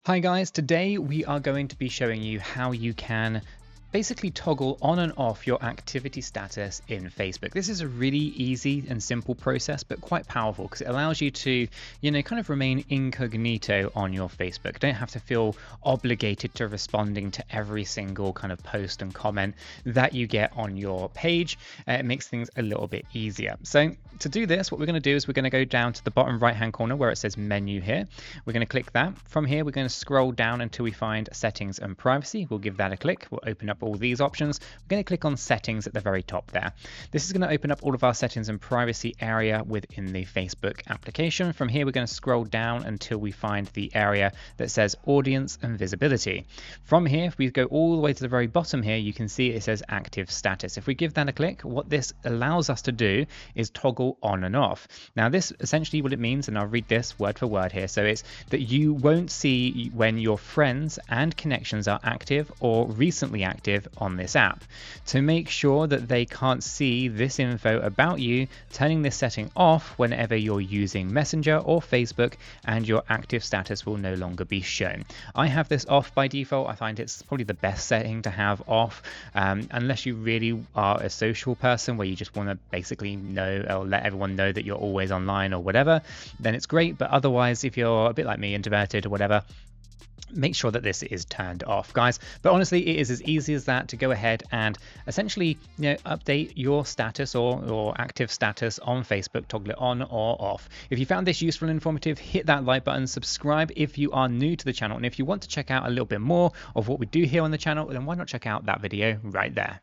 Hi guys, today we are going to be showing you how you can basically toggle on and off your activity status in Facebook. This is a really easy and simple process, but quite powerful because it allows you to, kind of remain incognito on your Facebook. Don't have to feel obligated to responding to every single kind of post and comment that you get on your page. It makes things a little bit easier. So to do this, what we're going to do is we're going to go down to the bottom right-hand corner where it says menu here. We're going to click that. From here, we're going to scroll down until we find settings and privacy. We'll give that a click. We'll open up all these options. We're going to click on settings at the very top there. This is going to open up all of our settings and privacy area within the Facebook application. From here, we're going to scroll down until we find the area that says audience and visibility. From here, if we go all the way to the very bottom here, you can see it says active status. If we give that a click, what this allows us to do is toggle on and off. Now, this essentially what it means, and I'll read this word for word here. So it's that you won't see when your friends and connections are active or recently active on this app. To make sure that they can't see this info about you, turning this setting off whenever you're using Messenger or Facebook, and your active status will no longer be shown. I have this off by default. I find it's probably the best setting to have off, unless you really are a social person where you just want to basically know or let everyone know that you're always online or whatever, then it's great. But otherwise, if you're a bit like me, introverted or whatever, make sure that this is turned off, guys. But honestly, it is as easy as that to go ahead and essentially, update your status or active status on Facebook, toggle it on or off. If you found this useful and informative, hit that like button, subscribe if you are new to the channel, and if you want to check out a little bit more of what we do here on the channel, then why not check out that video right there.